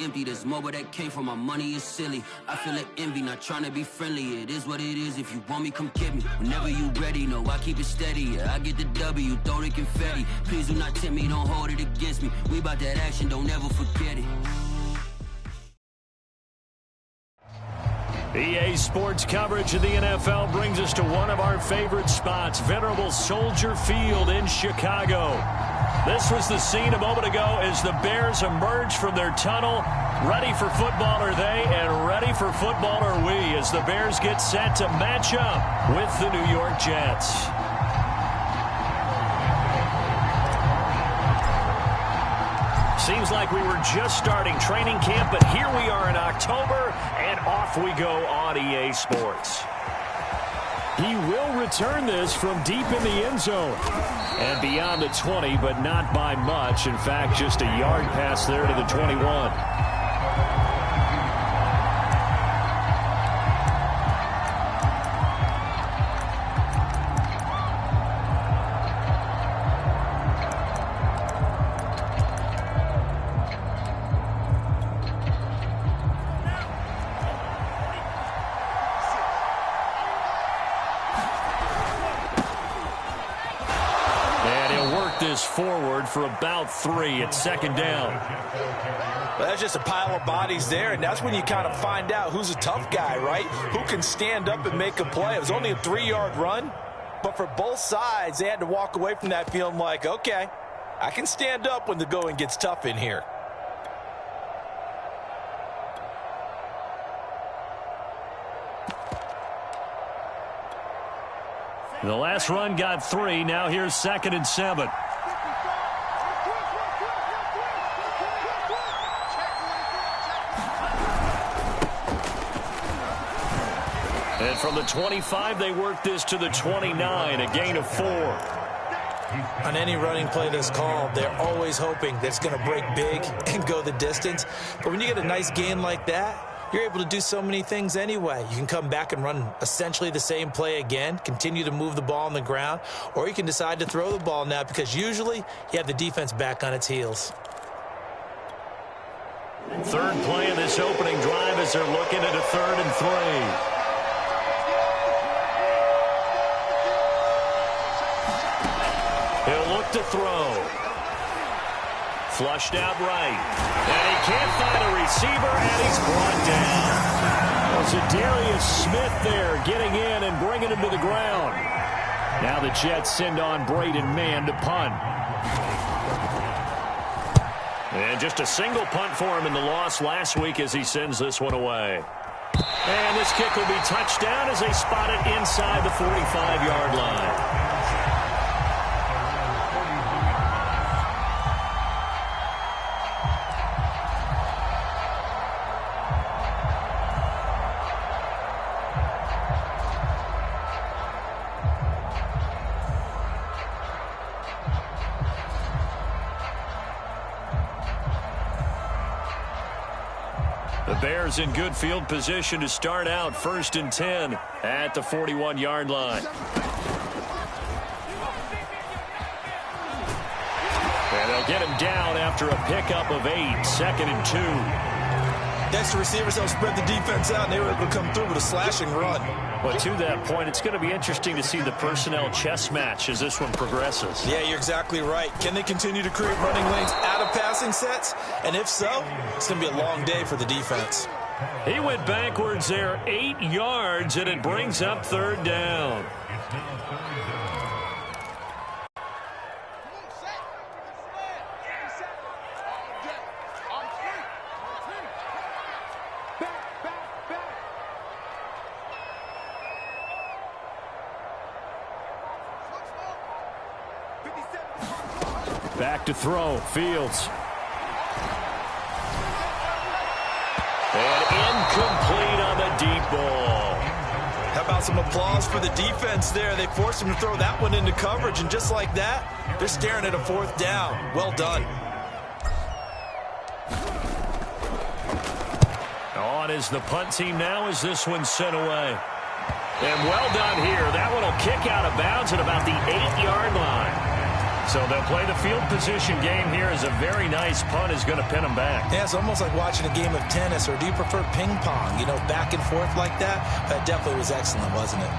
empty. There's more where that came from. My money is silly. I feel like envy, not trying to be friendly. It is what it is. If you want me, come get me. Whenever you ready, no, I keep it steady. Yeah, I get the W, throw the confetti. Please do not tempt me, don't hold it against me. We about that action, don't ever forget it. EA Sports coverage of the NFL brings us to one of our favorite spots, venerable Soldier Field in Chicago. This was the scene a moment ago as the Bears emerged from their tunnel. Ready for football are they, and ready for football are we, as the Bears get set to match up with the New York Jets. Seems like we were just starting training camp, but here we are in October, and off we go on EA Sports. He will return this from deep in the end zone. And beyond the 20, but not by much. In fact, just a yard pass there to the 21. Forward for about 3 at second down. Well, that's just a pile of bodies there, and that's when you kind of find out who's a tough guy, right? Who can stand up and make a play. It was only a 3-yard run, but for both sides, they had to walk away from that feeling like, okay, I can stand up when the going gets tough in here. The last run got 3. Now here's 2nd and 7. And from the 25, they work this to the 29, a gain of 4. On any running play that's called, they're always hoping that it's going to break big and go the distance. But when you get a nice gain like that, you're able to do so many things anyway. You can come back and run essentially the same play again, continue to move the ball on the ground, or you can decide to throw the ball now because usually you have the defense back on its heels. Third play of this opening drive as they're looking at a 3rd and 3. He'll look to throw. Flushed out right. And he can't find a receiver, and he's brought down. Well, Zadarius Smith there getting in and bringing him to the ground. Now the Jets send on Braden Mann to punt. And just a single punt for him in the loss last week as he sends this one away. And this kick will be touchdown as they spot it inside the 45-yard line. Bears in good field position to start out 1st and 10 at the 41-yard line. And they'll get him down after a pickup of 8, 2nd and 2. Next, the receivers help spread the defense out, and they were able to come through with a slashing run. But to that point, it's going to be interesting to see the personnel chess match as this one progresses. Yeah, you're exactly right. Can they continue to create running lanes out of passing sets? And if so, it's going to be a long day for the defense. He went backwards there 8 yards, and it brings up 3rd down. Back to throw, Fields. And incomplete on the deep ball. How about some applause for the defense there? They forced him to throw that one into coverage, and just like that, they're staring at a 4th down. Well done. On is the punt team now as this one's sent away. And well done here. That one will kick out of bounds at about the 8-yard line. So they'll play the field position game here as a very nice punt is going to pin them back. Yeah, it's almost like watching a game of tennis, or do you prefer ping pong? You know, back and forth like that? That definitely was excellent, wasn't it?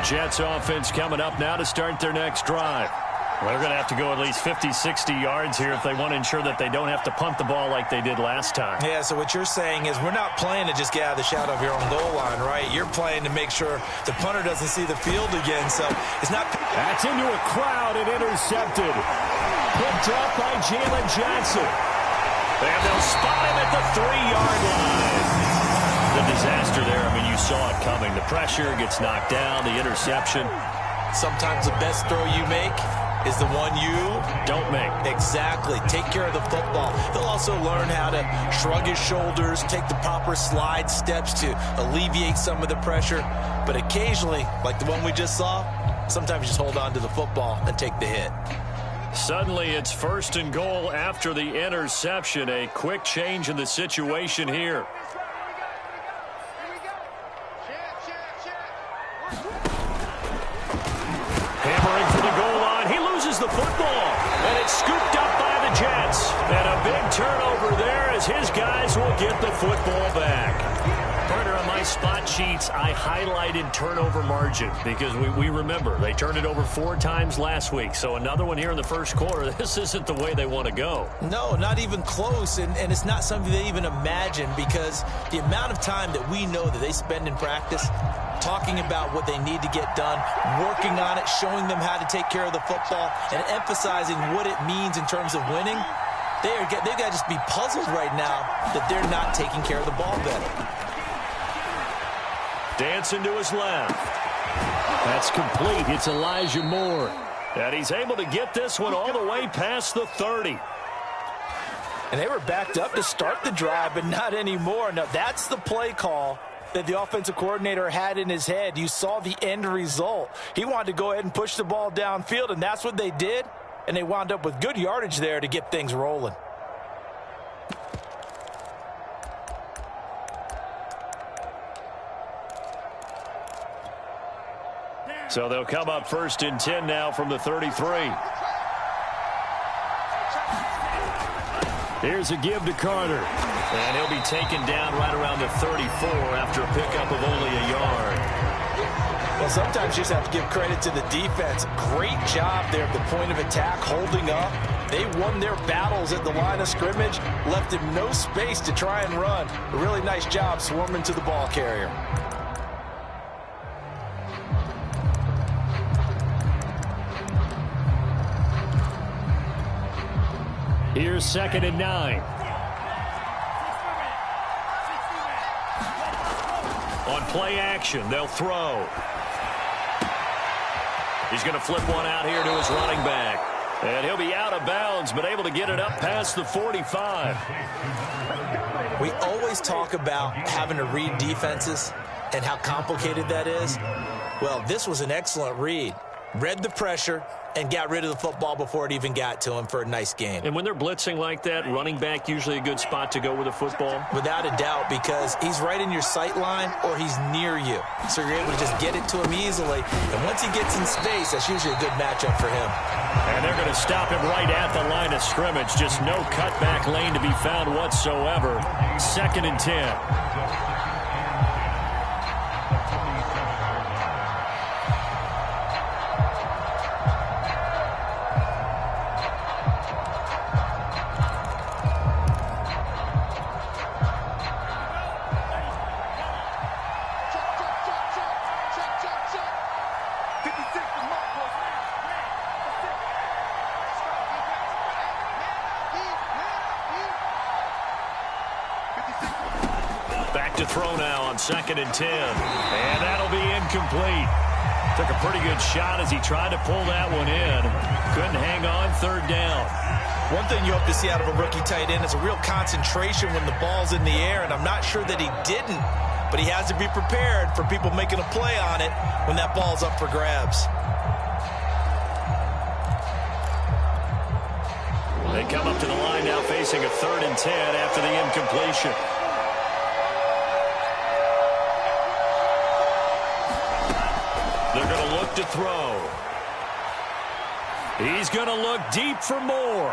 Jets offense coming up now to start their next drive. Well, they're going to have to go at least 50, 60 yards here if they want to ensure that they don't have to punt the ball like they did last time. Yeah, so what you're saying is we're not playing to just get out of the shadow of your own goal line, right? You're playing to make sure the punter doesn't see the field again, so it's not... That's into a crowd and intercepted. Picked up by Jalen Johnson. And they'll spot him at the 3-yard line. The disaster there, I mean, you saw it coming. The pressure gets knocked down, the interception. Sometimes the best throw you make is the one you don't make. Exactly. Take care of the football. He'll also learn how to shrug his shoulders, take the proper slide steps to alleviate some of the pressure. But occasionally, like the one we just saw, sometimes you just hold on to the football and take the hit. Suddenly, it's 1st and goal after the interception. A quick change in the situation here. Hammering for the goal line. He loses the football. And it's scooped up by the Jets. And a big turnover there as his guys will get the football back. Partner, on my spot sheets, I highlighted turnover margin because we remember they turned it over 4 times last week. So another one here in the first quarter. This isn't the way they want to go. No, not even close. And it's not something they even imagine, because the amount of time that we know that they spend in practice talking about what they need to get done, working on it, showing them how to take care of the football, and emphasizing what it means in terms of winning. They've got to just be puzzled right now that they're not taking care of the ball better. Dancing to his left. That's complete. It's Elijah Moore. And he's able to get this one all the way past the 30. And they were backed up to start the drive, but not anymore. Now, that's the play call that the offensive coordinator had in his head. You saw the end result. He wanted to go ahead and push the ball downfield, and that's what they did. And they wound up with good yardage there to get things rolling. So they'll come up 1st and 10 now from the 33. Here's a give to Carter. And he'll be taken down right around the 34 after a pickup of only a yard. Well, sometimes you just have to give credit to the defense. Great job there at the point of attack, holding up. They won their battles at the line of scrimmage, left him no space to try and run. A really nice job swarming to the ball carrier. Here's 2nd and 9. On play action, they'll throw. He's going to flip one out here to his running back. And he'll be out of bounds, but able to get it up past the 45. We always talk about having to read defenses and how complicated that is. Well, this was an excellent read. Read the pressure and got rid of the football before it even got to him for a nice game. And when they're blitzing like that, running back usually a good spot to go with a football? Without a doubt, because he's right in your sight line or he's near you. So you're able to just get it to him easily. And once he gets in space, that's usually a good matchup for him. And they're going to stop him right at the line of scrimmage. Just no cutback lane to be found whatsoever. 2nd and 10. Back to throw now on 2nd and 10. And that'll be incomplete. Took a pretty good shot as he tried to pull that one in. Couldn't hang on. 3rd down. One thing you hope to see out of a rookie tight end is a real concentration when the ball's in the air, and I'm not sure that he didn't but he has to be prepared for people making a play on it when that ball's up for grabs. They come up to the line now facing a 3rd and 10 after the incompletion. They're going to look to throw. He's going to look deep for more.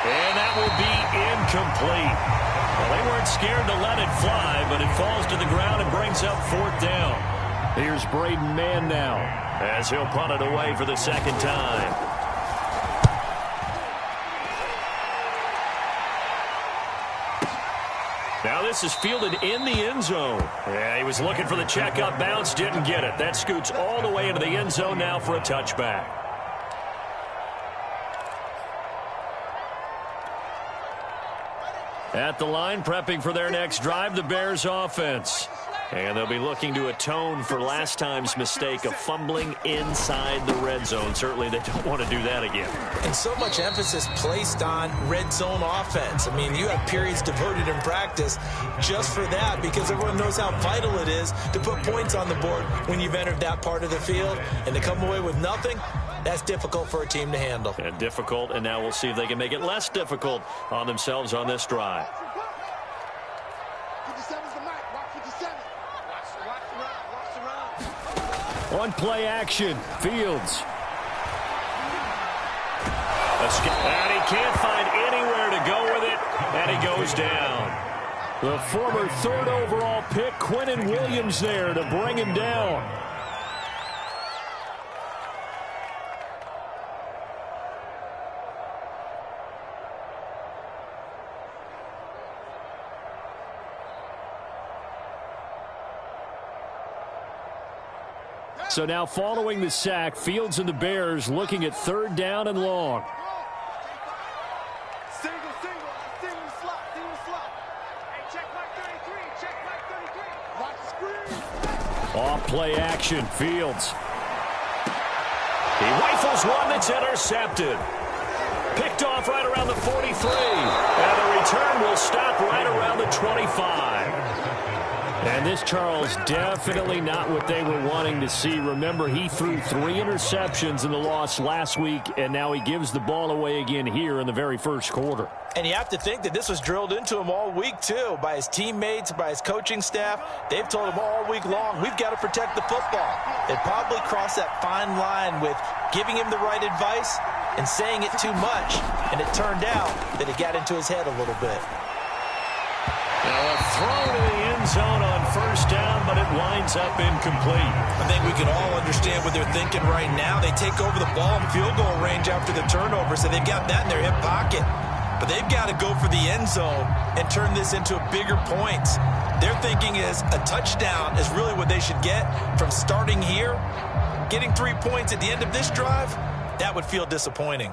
And that will be incomplete. Well, they weren't scared to let it fly, but it falls to the ground and brings up 4th down. Here's Braden Mann now as he'll punt it away for the 2nd time. Now this is fielded in the end zone. Yeah, he was looking for the check-up bounce, didn't get it. That scoots all the way into the end zone now for a touchback. At the line, prepping for their next drive, the Bears offense. And they'll be looking to atone for last time's mistake of fumbling inside the red zone. Certainly they don't want to do that again. And so much emphasis placed on red zone offense. I mean, you have periods devoted in practice just for that because everyone knows how vital it is to put points on the board when you've entered that part of the field. And to come away with nothing, that's difficult for a team to handle. And difficult, and now we'll see if they can make it less difficult on themselves on this drive. On play action, Fields. And he can't find anywhere to go with it, and he goes down. The former 3rd overall pick, Quinnen Williams, there to bring him down. So now following the sack, Fields and the Bears looking at 3rd down and long. Single slot. Hey, check mark 33. Watch the screen. Off play action, Fields. He rifles one that's intercepted. Picked off right around the 43. And the return will stop right around the 25. And this, Charles, definitely not what they were wanting to see. Remember, he threw 3 interceptions in the loss last week, and now he gives the ball away again here in the very first quarter. And you have to think that this was drilled into him all week, too, by his teammates, by his coaching staff. They've told him all week long, we've got to protect the football. They probably crossed that fine line with giving him the right advice and saying it too much. And it turned out that it got into his head a little bit. Now a throw to the end zone on 1st down, but it winds up incomplete. I think we can all understand what they're thinking right now. They take over the ball in field goal range after the turnover, so they've got that in their hip pocket. But they've got to go for the end zone and turn this into bigger points. Their thinking is a touchdown is really what they should get from starting here. Getting 3 points at the end of this drive, that would feel disappointing.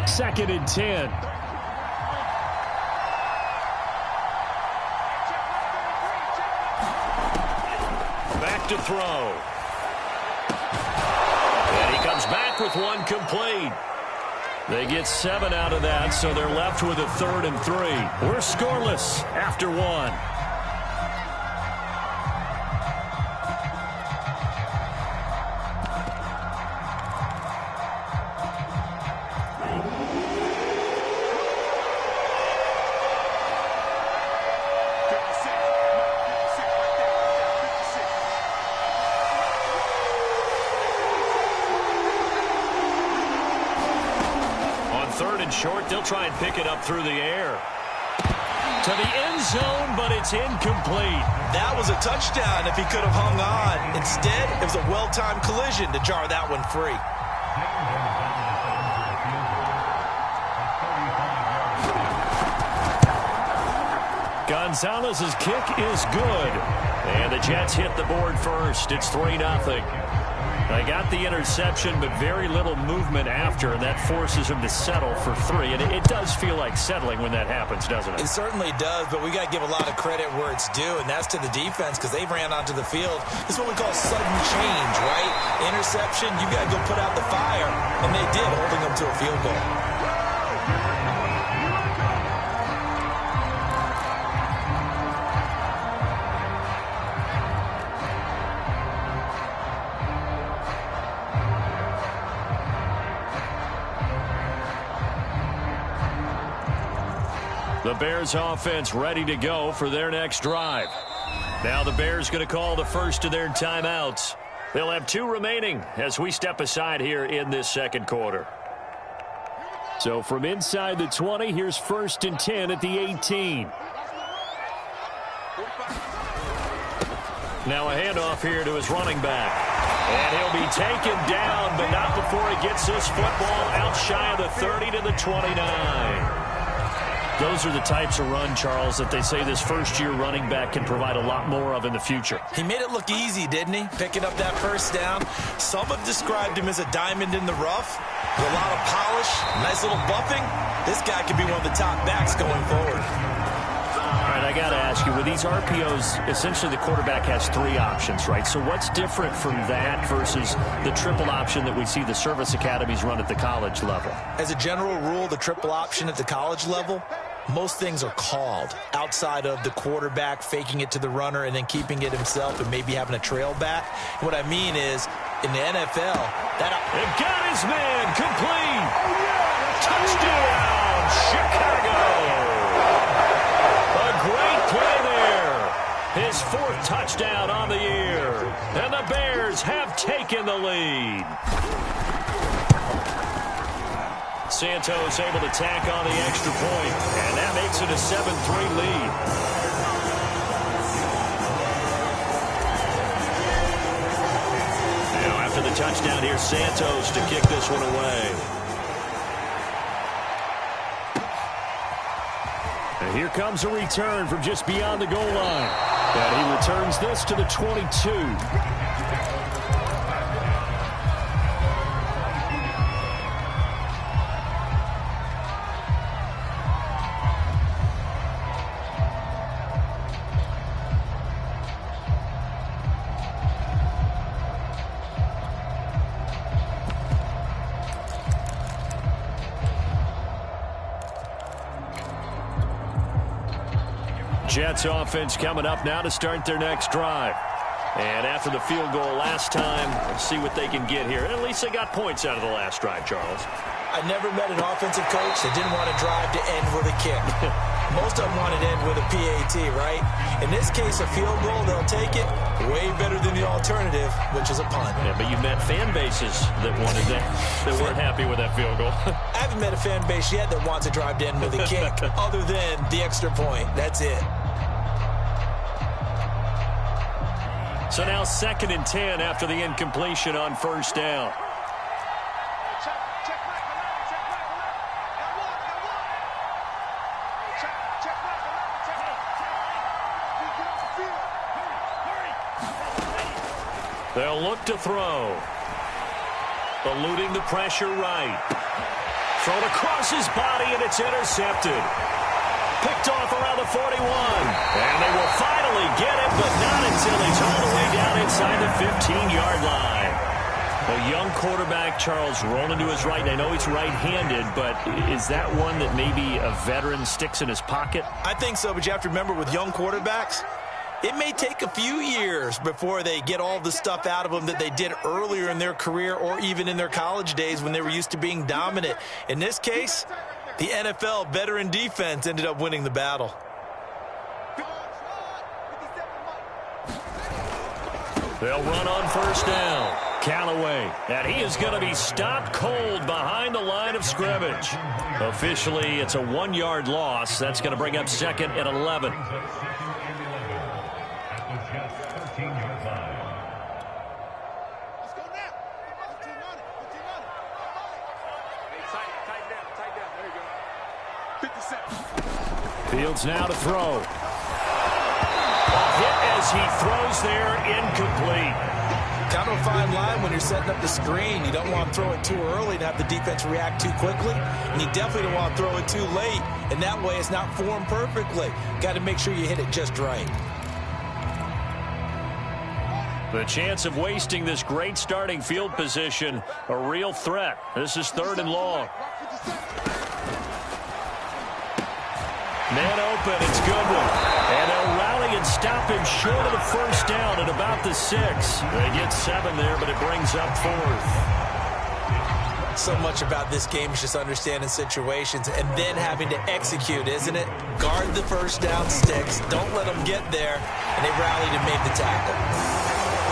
Second and 10. Back to throw. And he comes back with one complete. They get 7 out of that, so they're left with a 3rd and 3. We're scoreless after 1. Short, they'll try and pick it up through the air. To the end zone, but it's incomplete. That was a touchdown if he could have hung on. Instead, it was a well-timed collision to jar that one free. Gonzalez's kick is good. And the Jets hit the board first. It's 3-0. They got the interception, but very little movement after, and that forces him to settle for 3. And it does feel like settling when that happens, doesn't it? It certainly does, but we got to give a lot of credit where it's due, and that's to the defense because they ran onto the field. This is what we call sudden change, right? Interception, you got to go put out the fire, and they did, holding them to a field goal. The Bears offense ready to go for their next drive. Now the Bears going to call the first of their timeouts. They'll have 2 remaining as we step aside here in this second quarter. So from inside the 20, here's 1st and 10 at the 18. Now a handoff here to his running back. And he'll be taken down, but not before he gets this football out shy of the 30 to the 29. Those are the types of run, Charles, that they say this first-year running back can provide a lot more of in the future. He made it look easy, didn't he? Picking up that first down. Some have described him as a diamond in the rough. With a lot of polish, nice little buffing. This guy could be one of the top backs going forward. All right, I got to ask you, with these RPOs, essentially the quarterback has 3 options, right? So what's different from that versus the triple option that we see the service academies run at the college level? As a general rule, the triple option at the college level, most things are called outside of the quarterback faking it to the runner and then keeping it himself and maybe having a trail back. What I mean is, in the NFL, it got his man complete. Touchdown, Chicago. A great play there. His 4th touchdown on the year. And the Bears have taken the lead. Santos able to tack on the extra point, and that makes it a 7-3 lead. Now after the touchdown, here's Santos to kick this one away. And here comes a return from just beyond the goal line. And he returns this to the 22. Jets offense coming up now to start their next drive. And after the field goal last time, let's see what they can get here. At least they got points out of the last drive, Charles. I never met an offensive coach that didn't want to drive to end with a kick. Most of them want to end with a PAT, right? In this case, a field goal, they'll take it. Way better than the alternative, which is a punt. Yeah, but you've met fan bases that wanted that weren't happy with that field goal. I haven't met a fan base yet that wants to drive to end with a kick other than the extra point. That's it. So now 2nd and 10 after the incompletion on 1st down. They'll look to throw. Eluding the pressure right. Thrown across his body, and it's intercepted. Picked off around the 41. And they will finally get it, but not until he's all the way down inside the 15-yard line. A young quarterback, Charles, rolling to his right. And I know he's right-handed, but is that one that maybe a veteran sticks in his pocket? I think so, but you have to remember with young quarterbacks, it may take a few years before they get all the stuff out of them that they did earlier in their career or even in their college days when they were used to being dominant. In this case, the NFL veteran defense ended up winning the battle. They'll run on 1st down. Callaway, and he is going to be stopped cold behind the line of scrimmage. Officially, it's a 1-yard loss. That's going to bring up 2nd and 11. Fields now to throw. A hit as he throws there, incomplete. Kind of a fine line when you're setting up the screen. You don't want to throw it too early to have the defense react too quickly, and you definitely don't want to throw it too late, and that way it's not formed perfectly. Got to make sure you hit it just right. The chance of wasting this great starting field position, a real threat. This is 3rd and long. Man open, it's Goodwin. And they'll rally and stop him short of the first down at about the 6. They get 7 there, but it brings up 4th. So much about this game is just understanding situations and then having to execute, isn't it? Guard the first down sticks. Don't let them get there. And they rallied and made the tackle.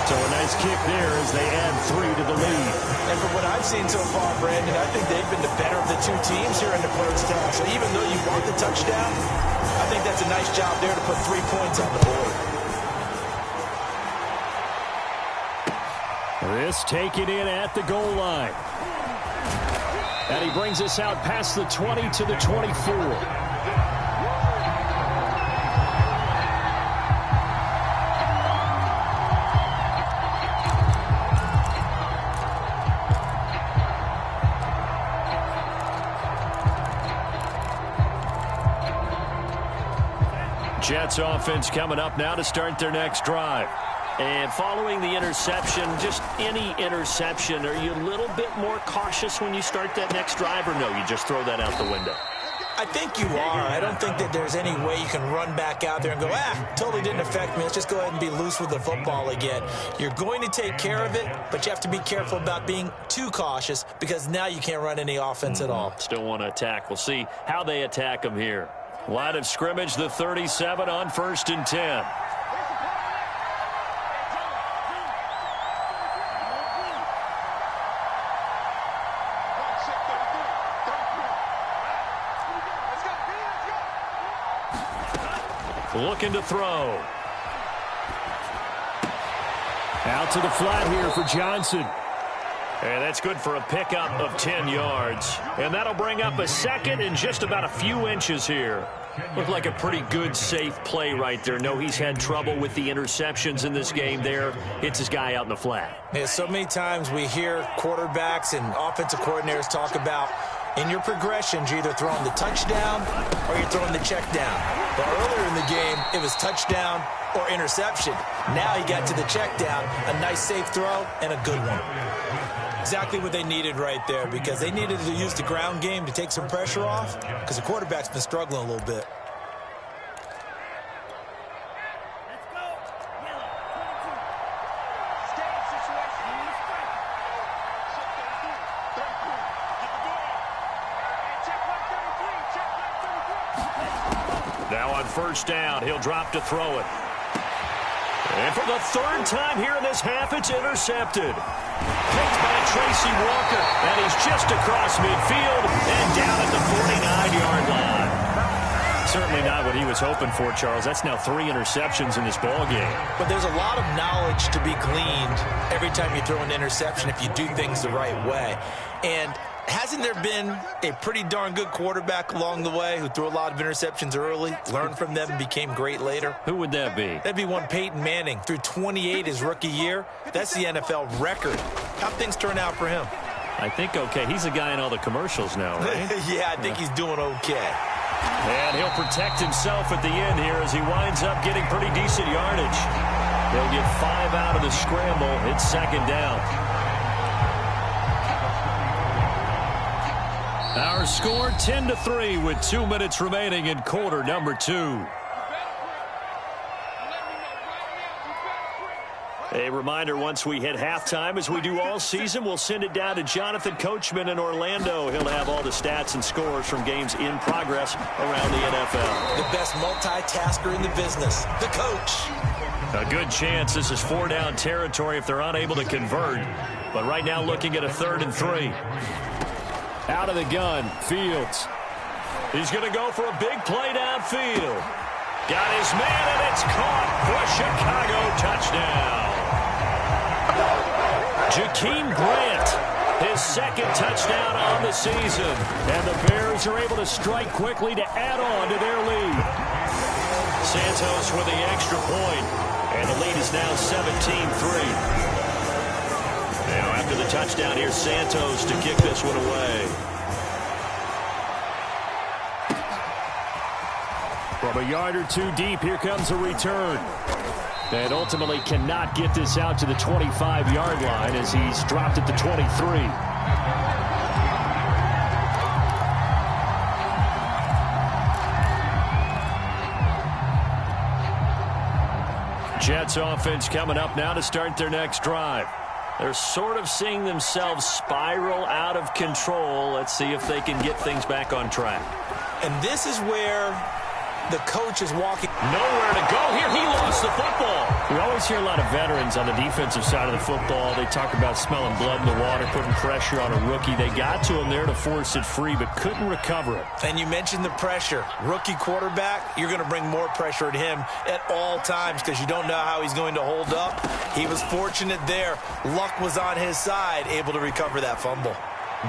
So a nice kick there as they add 3 to the lead. And from what I've seen so far, Brandon, I think they've been the better of the two teams here in the first half. So even though you want the touchdown, I think that's a nice job there to put 3 points on the board. This taken in at the goal line. And he brings us out past the 20 to the 24. Jets offense coming up now to start their next drive. And following the interception, just any interception, are you a little bit more cautious when you start that next drive, or no, you just throw that out the window? I think you are. I don't think that there's any way you can run back out there and go, totally didn't affect me. Let's just go ahead and be loose with the football again. You're going to take care of it, but you have to be careful about being too cautious because now you can't run any offense at all. Still want to attack. We'll see how they attack them here. Line of scrimmage, the 37 on 1st and 10. Looking to throw. Out to the flat here for Johnson. And that's good for a pickup of 10 yards. And that'll bring up a 2nd and just about a few inches here. Looked like a pretty good, safe play right there. No, he's had trouble with the interceptions in this game there. Hits his guy out in the flat. Yeah, so many times we hear quarterbacks and offensive coordinators talk about in your progressions, you're either throwing the touchdown or you're throwing the check down. But earlier in the game, it was touchdown or interception. Now he got to the check down, a nice safe throw, and a good one. Exactly what they needed right there because they needed to use the ground game to take some pressure off because the quarterback's been struggling a little bit. Now on 1st down, he'll drop to throw it. And for the 3rd time here in this half, it's intercepted. Picked by Tracy Walker, and he's just across midfield and down at the 49-yard line. Certainly not what he was hoping for, Charles. That's now 3 interceptions in this ball game. But there's a lot of knowledge to be gleaned every time you throw an interception if you do things the right way. And hasn't there been a pretty darn good quarterback along the way who threw a lot of interceptions early, learned from them, and became great later? Who would that be? That'd be one Peyton Manning. Threw 28 his rookie year. That's the NFL record. How'd things turn out for him? I think okay. He's a guy in all the commercials now, right? Yeah, I think he's doing okay. And he'll protect himself at the end here as he winds up getting pretty decent yardage. They'll get 5 out of the scramble. It's 2nd down. Our score 10-3 with 2 minutes remaining in quarter number 2. A reminder, once we hit halftime, as we do all season, we'll send it down to Jonathan Coachman in Orlando. He'll have all the stats and scores from games in progress around the NFL. The best multitasker in the business, the coach. A good chance this is 4-down territory if they're unable to convert. But right now looking at a 3rd and 3. Out of the gun, Fields. He's going to go for a big play downfield. Got his man, and it's caught for a Chicago touchdown. Jakeem Grant, his 2nd touchdown on the season. And the Bears are able to strike quickly to add on to their lead. Santos with the extra point, and the lead is now 17-3. After the touchdown, here's Santos to kick this one away. From a yard or two deep, here comes a return. And ultimately cannot get this out to the 25-yard line as he's dropped at the 23. Jets offense coming up now to start their next drive. They're sort of seeing themselves spiral out of control. Let's see if they can get things back on track. And this is where the coach is walking. Nowhere to go here. He lost the football. We always hear a lot of veterans on the defensive side of the football. They talk about smelling blood in the water, putting pressure on a rookie. They got to him there to force it free, but couldn't recover it. And you mentioned the pressure. Rookie quarterback, you're going to bring more pressure at him at all times because you don't know how he's going to hold up. He was fortunate there. Luck was on his side, able to recover that fumble.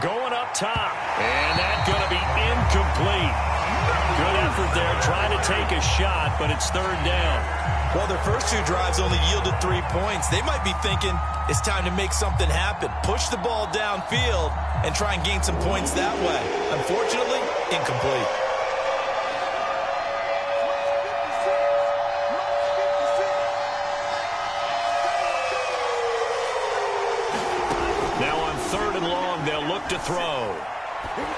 Going up top, and that's going to be incomplete. Good effort there, trying to take a shot, but it's third down. Well, their first two drives only yielded 3 points. They might be thinking it's time to make something happen. Push the ball downfield and try and gain some points that way. Unfortunately, incomplete. Now on third and long, they'll look to throw.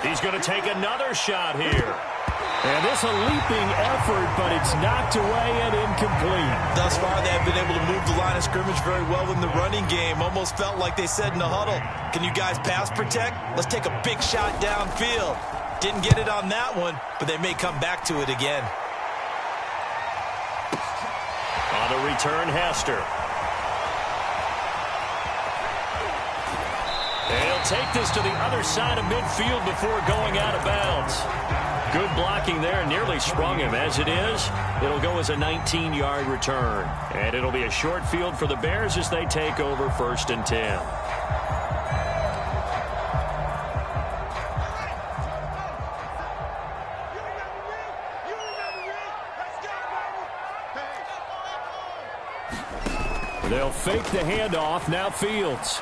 He's going to take another shot here. And this a leaping effort, but it's knocked away and incomplete. Thus far, they have been able to move the line of scrimmage very well in the running game. Almost felt like they said in the huddle, can you guys pass protect? Let's take a big shot downfield. Didn't get it on that one, but they may come back to it again. On the return, Hester. And he'll take this to the other side of midfield before going out of bounds. Good blocking there, nearly sprung him. As it is, it'll go as a 19-yard return. And it'll be a short field for the Bears as they take over 1st and 10. They'll fake the handoff. Now Fields.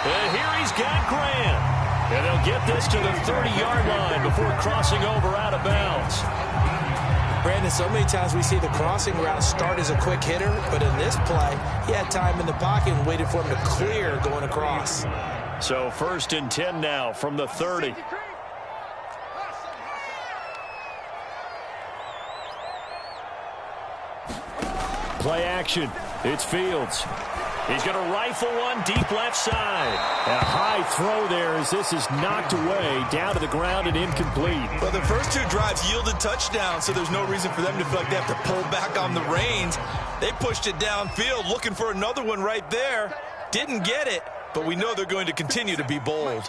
And here he's got Grant. And they'll get this to the 30-yard line before crossing over out of bounds. Brandon, so many times we see the crossing route start as a quick hitter, but in this play, he had time in the pocket and waited for him to clear going across. So 1st and 10 now from the 30. Play action. It's Fields. He's going to rifle one deep left side. And a high throw there as this is knocked away, down to the ground and incomplete. Well, the first two drives yielded touchdowns, so there's no reason for them to feel like they have to pull back on the reins. They pushed it downfield, looking for another one right there. Didn't get it, but we know they're going to continue to be bold.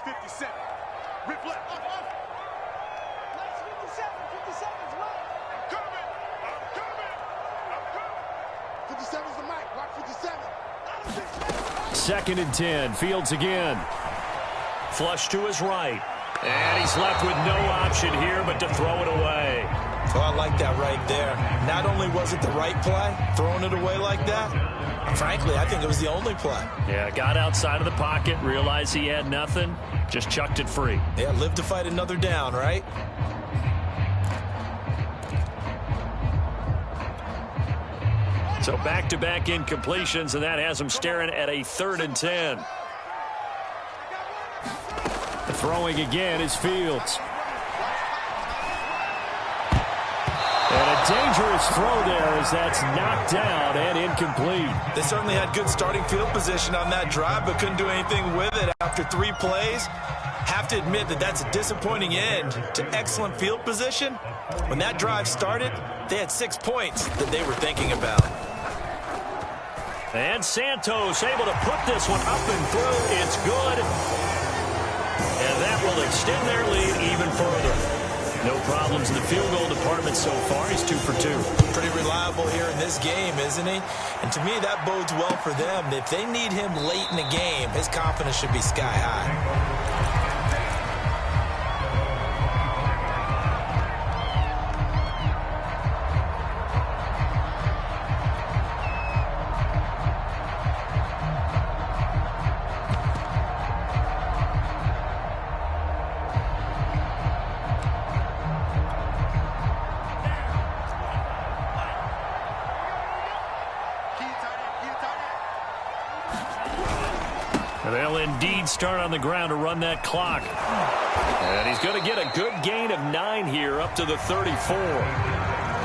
Second and 10. Fields again. Flush to his right. And he's left with no option here but to throw it away. Oh, I like that right there. Not only was it the right play, throwing it away like that, frankly, I think it was the only play. Yeah, got outside of the pocket, realized he had nothing, just chucked it free. Yeah, live to fight another down, right? So back-to-back incompletions, and that has him staring at a 3rd and 10. Throwing again is Fields. And a dangerous throw there as that's knocked down and incomplete. They certainly had good starting field position on that drive, but couldn't do anything with it after 3 plays. Have to admit that that's a disappointing end to excellent field position. When that drive started, they had 6 points that they were thinking about. And Santos able to put this one up and through. It's good. And that will extend their lead even further. No problems in the field goal department so far. He's 2 for 2. Pretty reliable here in this game, isn't he? And to me, that bodes well for them. If they need him late in the game, his confidence should be sky high. indeed start on the ground to run that clock. And he's going to get a good gain of 9 here up to the 34.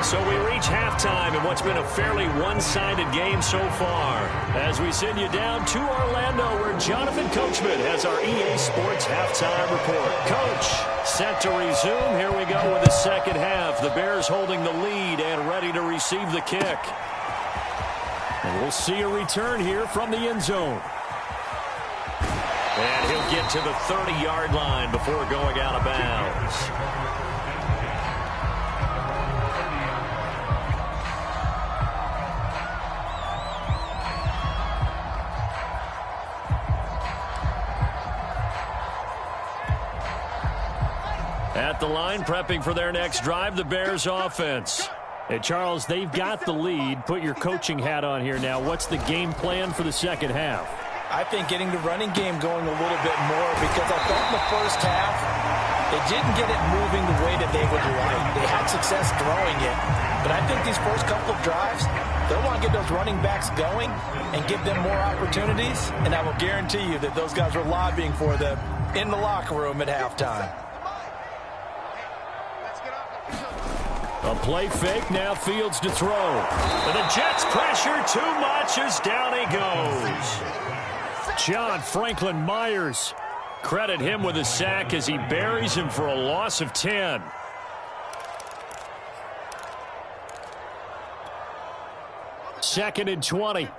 So we reach halftime in what's been a fairly one-sided game so far. As we send you down to Orlando, where Jonathan Coachman has our EA Sports halftime report. Coach, set to resume. Here we go with the second half. The Bears holding the lead and ready to receive the kick. And we'll see a return here from the end zone. And he'll get to the 30-yard line before going out of bounds. At the line, prepping for their next drive, the Bears offense. Hey, Charles, they've got the lead. Put your coaching hat on here now. What's the game plan for the second half? I think getting the running game going a little bit more, because I thought in the first half they didn't get it moving the way that they would like. They had success throwing it. But I think these first couple of drives, they'll want to get those running backs going and give them more opportunities. And I will guarantee you that those guys were lobbying for them in the locker room at halftime. A play fake, now Fields to throw. And the Jets pressure too much as down he goes. John Franklin Myers, credit him with a sack as he buries him for a loss of 10. Second and 20. Get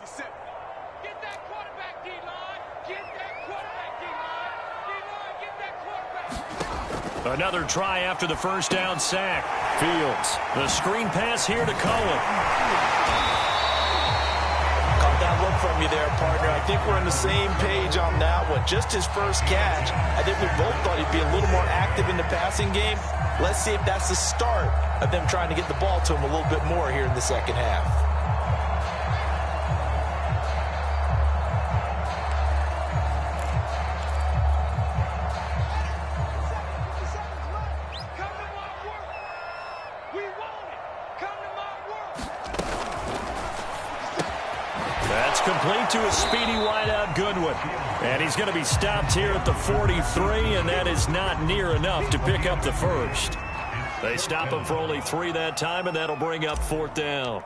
that quarterback, D-line. Get that quarterback, D-line. D-line, get that quarterback. Another try after the first down sack. Fields, the screen pass here to Cohen. Caught that look from you there, partner. I think we're on the same page on that one. Just his first catch. I think we both thought he'd be a little more active in the passing game. Let's see if that's the start of them trying to get the ball to him a little bit more here in the second half. Complete to a speedy wideout Goodwin. And he's going to be stopped here at the 43, and that is not near enough to pick up the first. They stop him for only 3 that time, and that'll bring up 4th down.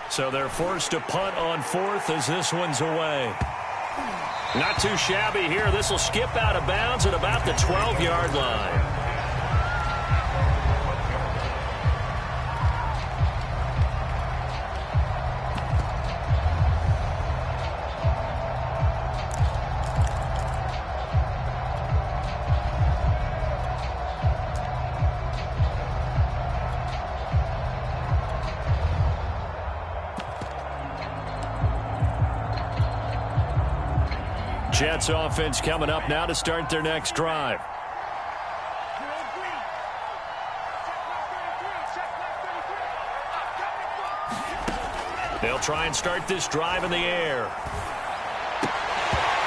So they're forced to punt on 4th as this one's away. Not too shabby here. This will skip out of bounds at about the 12-yard line. Jets offense coming up now to start their next drive. They'll try and start this drive in the air.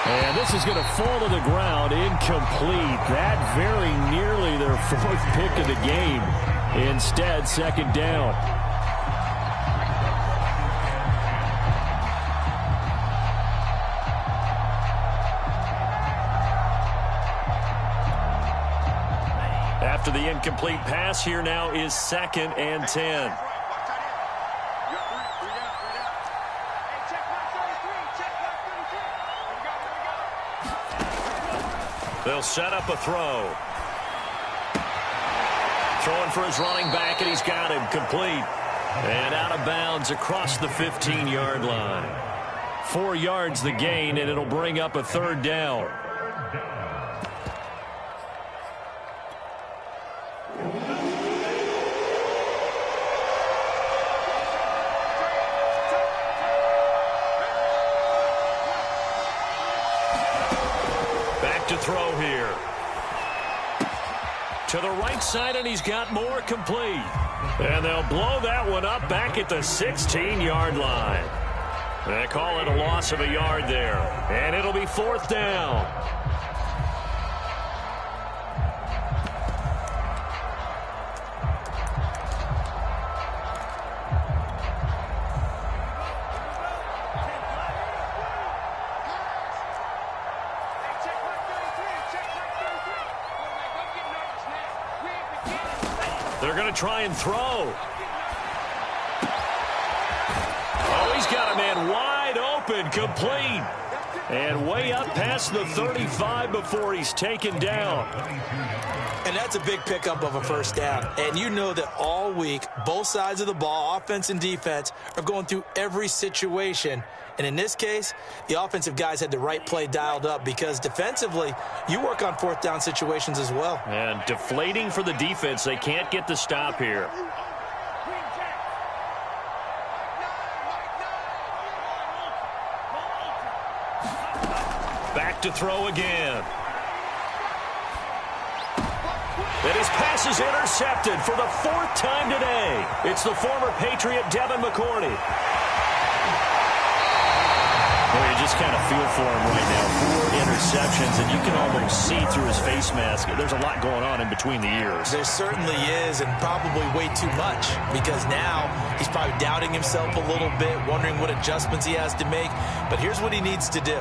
And this is going to fall to the ground incomplete. That very nearly their 4th pick of the game. Instead, 2nd down. After the incomplete pass, here now is 2nd and 10. They'll set up a throw. Throwing for his running back, and he's got him complete. And out of bounds across the 15-yard line. 4 yards the gain, and it'll bring up a 3rd down. To throw here. To the right side, and he's got more complete. And they'll blow that one up back at the 16-yard line. They call it a loss of a yard there. And it'll be 4th down. They're going to try and throw. Oh, he's got a man wide open, complete. And way up past the 35 before he's taken down. And that's a big pickup of a first down. And you know that all week, both sides of the ball, offense and defense, are going through every situation. And in this case, the offensive guys had the right play dialed up because defensively, you work on fourth down situations as well. And deflating for the defense. They can't get the stop here. Back to throw again. And his pass is intercepted for the fourth time today. It's the former Patriot Devin McCourty. Well, you just kind of feel for him right now. 4 interceptions, and you can almost see through his face mask. There's a lot going on in between the ears. There certainly is, and probably way too much, because now he's probably doubting himself a little bit, wondering what adjustments he has to make. But here's what he needs to do.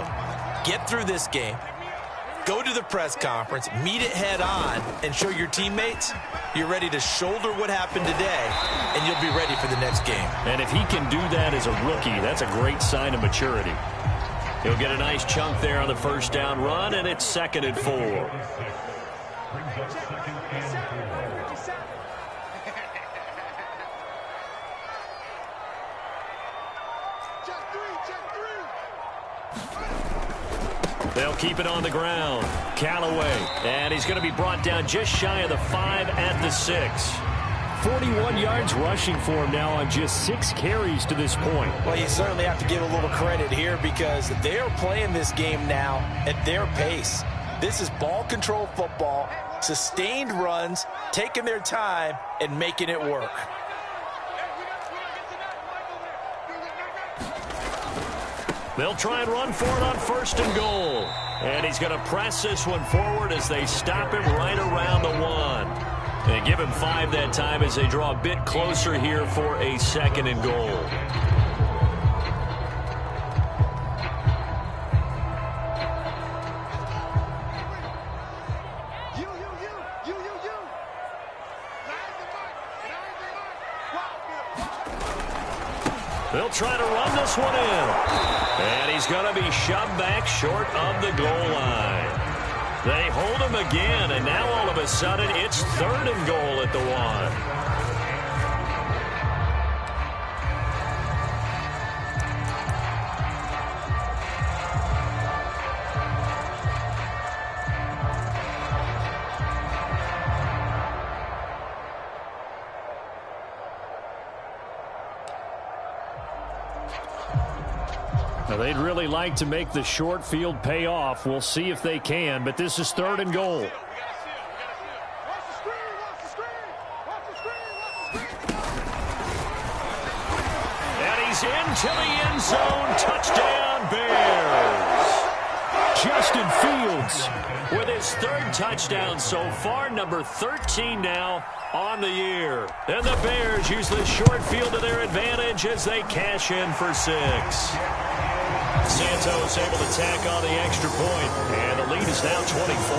Get through this game, go to the press conference, meet it head on, and show your teammates you're ready to shoulder what happened today, and you'll be ready for the next game. And if he can do that as a rookie, that's a great sign of maturity. He'll get a nice chunk there on the first down run, and it's 2nd and 4. They'll keep it on the ground. Callaway, and he's going to be brought down just shy of the 5 at the 6. 41 yards rushing for him now on just 6 carries to this point. Well, you certainly have to give a little credit here because they are playing this game now at their pace. This is ball control football, sustained runs, taking their time, and making it work. They'll try and run for it on 1st and goal. And he's going to press this one forward as they stop him right around the 1. And give him 5 that time as they draw a bit closer here for a 2nd and goal. They'll try to run this one in. And he's going to be shoved back short of the goal line. They hold him again, and now all of a sudden it's 3rd and goal at the 1. Now, they'd really like to make the short field pay off. We'll see if they can, but this is 3rd and goal. And he's into the end zone. Touchdown, Bears. Justin Fields with his 3rd touchdown so far, number 13 now on the year. And the Bears use this short field to their advantage as they cash in for 6. Santos able to tack on the extra point, and the lead is now 24.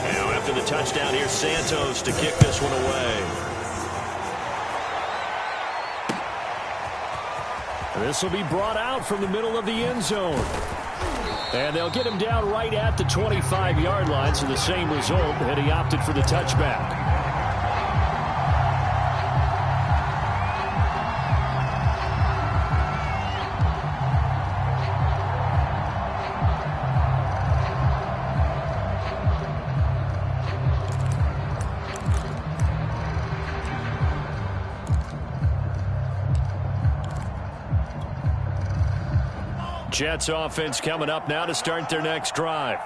Now after the touchdown, here's Santos to kick this one away. This will be brought out from the middle of the end zone. And they'll get him down right at the 25-yard line, so the same result, and he opted for the touchback. Jets offense coming up now to start their next drive.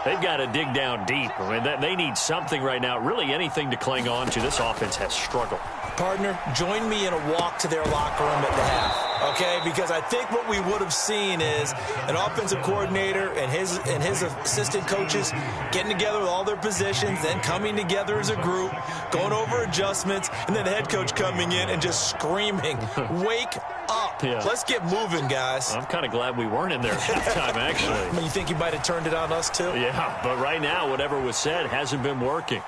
They've got to dig down deep. I mean, they need something right now, really anything to cling on to. This offense has struggled. Partner, join me in a walk to their locker room at the half. Okay, because I think what we would have seen is an offensive coordinator and his assistant coaches getting together with all their positions, then coming together as a group, going over adjustments, and then the head coach coming in and just screaming, "Wake up. Yeah. Let's get moving, guys." I'm kind of glad we weren't in there at halftime, actually. I mean, you think you might have turned it on us, too? Yeah, but right now, whatever was said hasn't been working.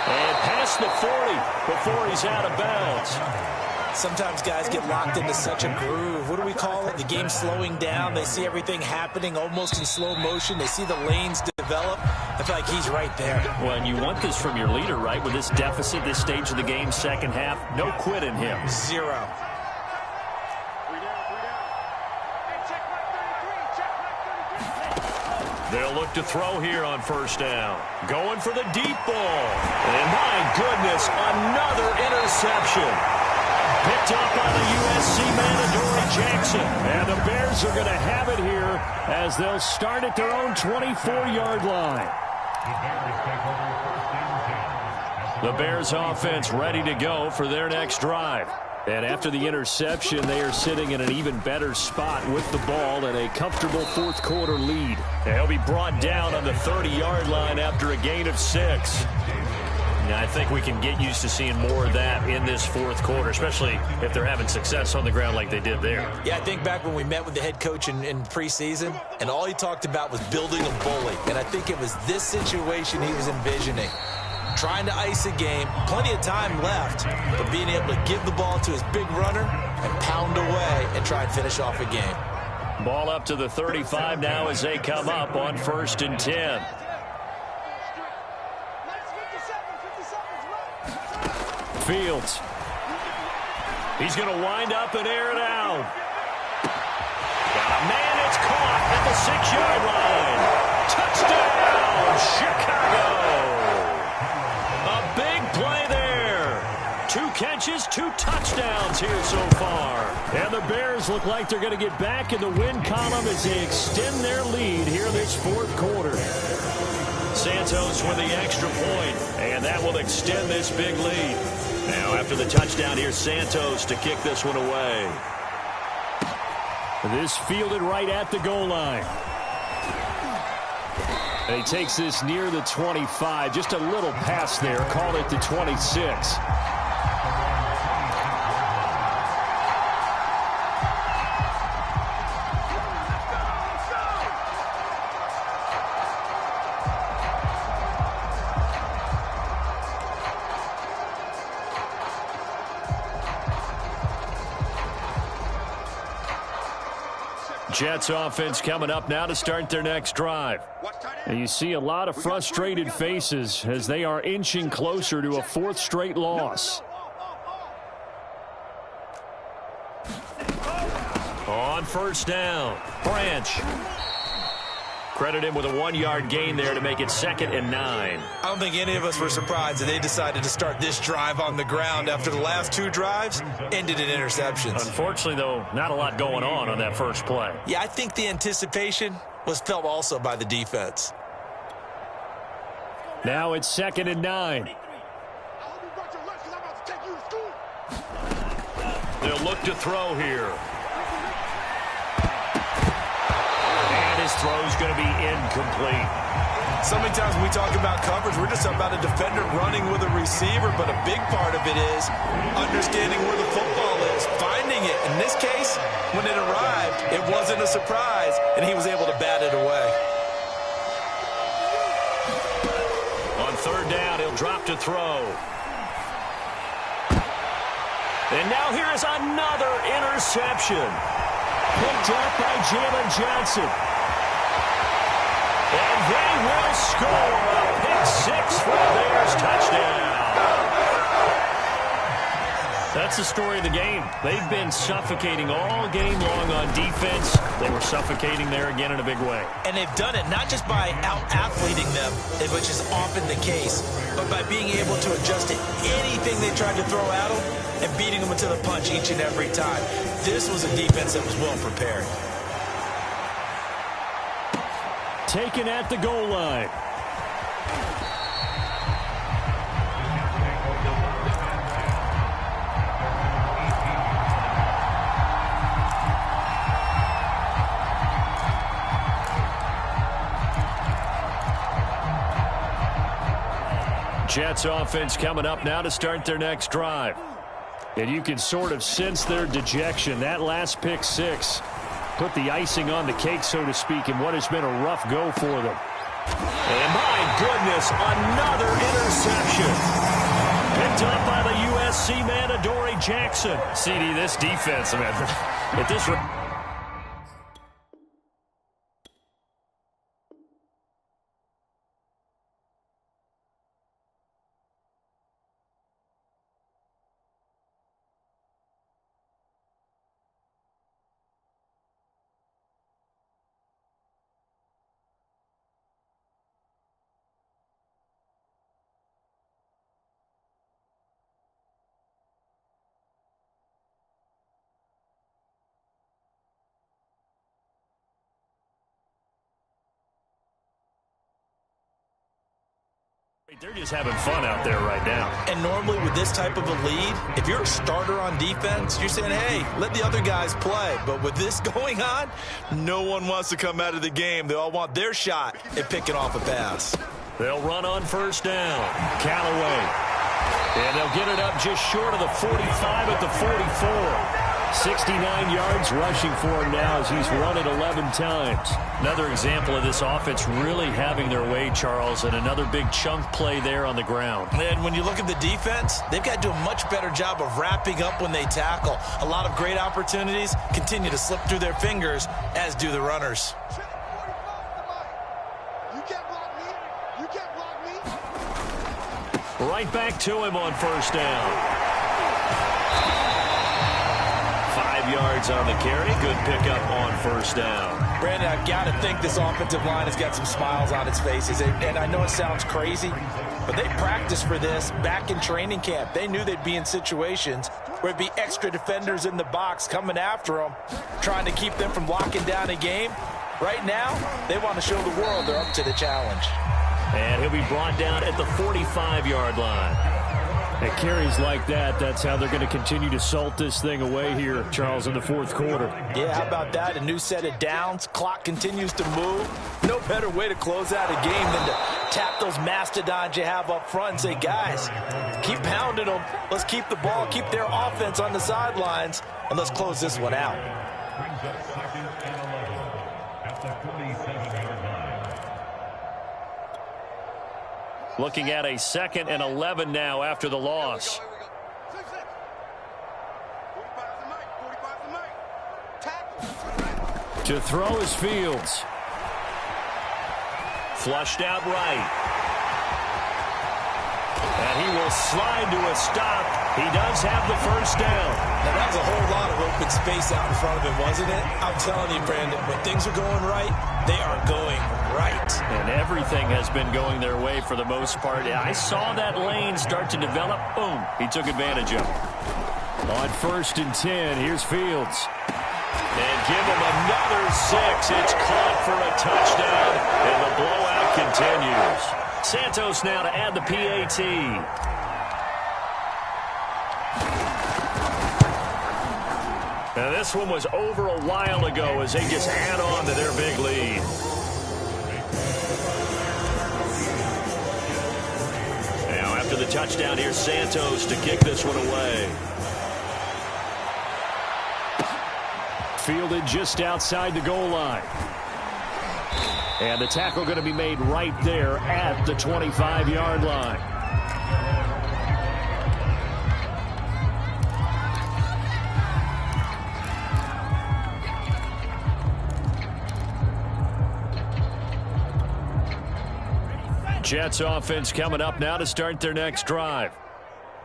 And past the 40 before he's out of bounds. Sometimes guys get locked into such a groove. What do we call it? The game slowing down. They see everything happening almost in slow motion. They see the lanes develop. I feel like he's right there. Well, and you want this from your leader, right? With this deficit, this stage of the game, second half, no quit in him. Zero. They'll look to throw here on first down. Going for the deep ball. And my goodness, another interception. Picked up by the USC man, Adoree Jackson. And the Bears are going to have it here as they'll start at their own 24-yard line. The Bears offense ready to go for their next drive. And after the interception, they are sitting in an even better spot with the ball and a comfortable fourth quarter lead. They'll be brought down on the 30-yard line after a gain of 6. Now, I think we can get used to seeing more of that in this fourth quarter, especially if they're having success on the ground like they did there. Yeah, I think back when we met with the head coach in preseason, and all he talked about was building a bully. And I think it was this situation he was envisioning. Trying to ice a game, plenty of time left, but being able to give the ball to his big runner and pound away and try and finish off a game. Ball up to the 35 now as they come up on 1st and 10. Fields. He's going to wind up and air it out. Got a man that's caught at the 6-yard line. Touchdown, Chicago. A big play there. 2 catches, 2 touchdowns here so far. And the Bears look like they're going to get back in the win column as they extend their lead here this fourth quarter. Santos with the extra point, and that will extend this big lead. Now after the touchdown, here's Santos to kick this one away. This fielded right at the goal line. And he takes this near the 25. Just a little pass there. Call it the 26. Jets offense coming up now to start their next drive. And you see a lot of frustrated faces as they are inching closer to a 4th straight loss. On first down, Branch. Credit him with a 1-yard gain there to make it 2nd and 9. I don't think any of us were surprised that they decided to start this drive on the ground after the last 2 drives ended in interceptions. Unfortunately, though, not a lot going on that first play. Yeah, I think the anticipation was felt also by the defense. Now it's 2nd and 9. They'll look to throw here. His throw's going to be incomplete. So many times when we talk about coverage, we're just about a defender running with a receiver, but a big part of it is understanding where the football is, finding it. In this case, when it arrived, it wasn't a surprise, and he was able to bat it away. On 3rd down, he'll drop to throw. And now here is another interception. Picked up by Jalen Johnson. And they will score a pick 6 for the Bears touchdown. That's the story of the game. They've been suffocating all game long on defense. They were suffocating there again in a big way. And they've done it not just by out-athleting them, which is often the case, but by being able to adjust to anything they tried to throw at them and beating them into the punch each and every time. This was a defense that was well prepared. Taken at the goal line. Jets offense coming up now to start their next drive. And you can sort of sense their dejection. That last pick six put the icing on the cake, so to speak, in what has been a rough go for them. And my goodness, another interception. Picked up by the USC man, Adoree Jackson. CD, this defense, man, at this rate. They're just having fun out there right now. And normally with this type of a lead, if you're a starter on defense, you're saying, hey, let the other guys play. But with this going on, no one wants to come out of the game. They all want their shot at picking off a pass. They'll run on first down. Callaway. And they'll get it up just short of the 45 at the 44. 69 yards rushing for him now as he's run it 11 times. Another example of this offense really having their way, Charles, and another big chunk play there on the ground. And when you look at the defense, they've got to do a much better job of wrapping up when they tackle. A lot of great opportunities continue to slip through their fingers, as do the runners. Right back to him on first down. 5 yards on the carry. Good pickup on first down. Brandon, I've got to think this offensive line has got some smiles on its faces. And I know it sounds crazy, but they practiced for this back in training camp. They knew they'd be in situations where it'd be extra defenders in the box coming after them, trying to keep them from locking down a game. Right now, they want to show the world they're up to the challenge. And he'll be brought down at the 45-yard line. At carries like that, that's how they're going to continue to salt this thing away here, Charles, in the fourth quarter. Yeah, how about that? A new set of downs. Clock continues to move. No better way to close out a game than to tap those mastodons you have up front and say, guys, keep pounding them. Let's keep the ball, keep their offense on the sidelines, and let's close this one out. Looking at a 2nd and 11 now after the loss. To throw is Fields. Flushed out right. And he will slide to a stop. He does have the first down. Now, that was a whole lot of open space out in front of him, wasn't it? I'm telling you, Brandon, when things are going right, they are going right. And everything has been going their way for the most part. I saw that lane start to develop. Boom. He took advantage of it. On 1st and 10, here's Fields. And give him another 6. It's caught for a touchdown, and the blowout continues. Santos now to add the PAT. Now this one was over a while ago as they just add on to their big lead. Now after the touchdown, here's Santos to kick this one away. Fielded just outside the goal line. And the tackle going to be made right there at the 25-yard line. Jets offense coming up now to start their next drive.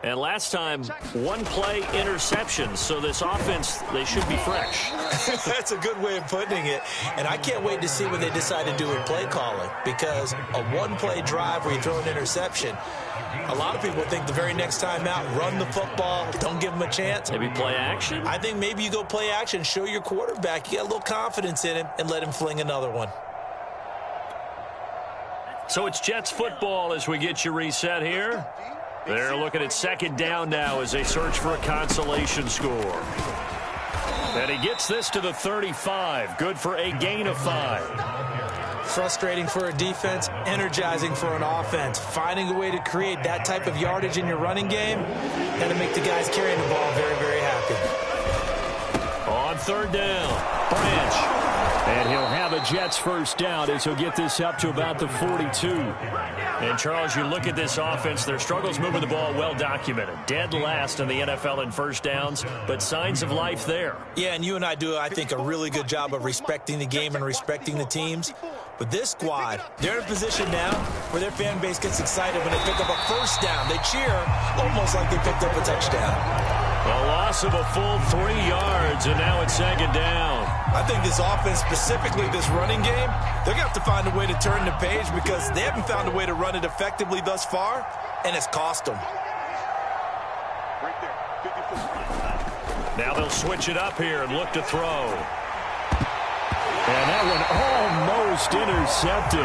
And last time, one play interception. So this offense, they should be fresh. That's a good way of putting it. And I can't wait to see what they decide to do with play calling. Because a one-play drive where you throw an interception, a lot of people think the very next time out, run the football, don't give them a chance. Maybe play action? I think maybe you go play action, show your quarterback you got a little confidence in him, and let him fling another one. So it's Jets football as we get you reset here. They're looking at 2nd down now as they search for a consolation score. And he gets this to the 35. Good for a gain of 5. Frustrating for a defense, energizing for an offense. Finding a way to create that type of yardage in your running game, got to make the guys carrying the ball very, very happy. On third down, Branch. And he'll have a Jets first down as he'll get this up to about the 42. And, Charles, you look at this offense, their struggles moving the ball well documented. Dead last in the NFL in first downs, but signs of life there. Yeah, and you and I do, I think, a really good job of respecting the game and respecting the teams. But this squad, they're in a position now where their fan base gets excited when they pick up a first down. They cheer almost like they picked up a touchdown. A loss of a full 3 yards, and now it's second down. I think this offense, specifically this running game, they're going to have to find a way to turn the page because they haven't found a way to run it effectively thus far, and it's cost them. Now they'll switch it up here and look to throw. And that one almost intercepted.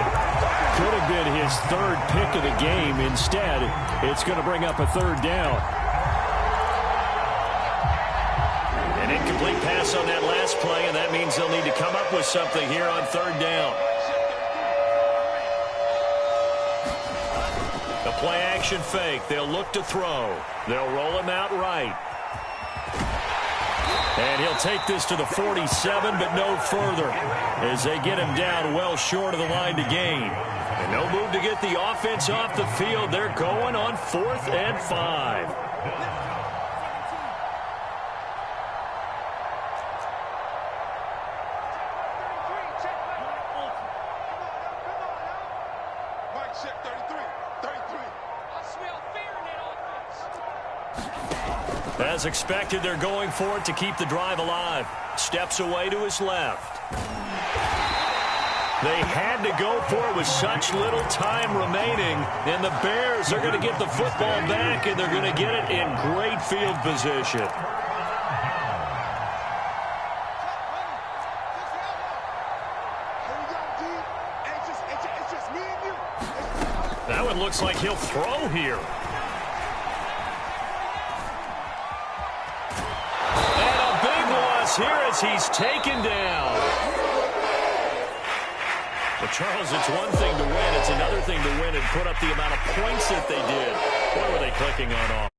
Could have been his third pick of the game. Instead, it's going to bring up a third down. An incomplete pass on that last play, and that means they'll need to come up with something here on third down. The play-action fake. They'll look to throw. They'll roll him out right. And he'll take this to the 47, but no further as they get him down well short of the line to gain. And no move to get the offense off the field. They're going on 4th and 5. As expected, they're going for it to keep the drive alive. Steps away to his left. They had to go for it with such little time remaining, and the Bears are going to get the football back, and they're going to get it in great field position. That one looks like he'll throw here. Here as he's taken down. Well, Charles, it's one thing to win. It's another thing to win and put up the amount of points that they did. What were they clicking on off?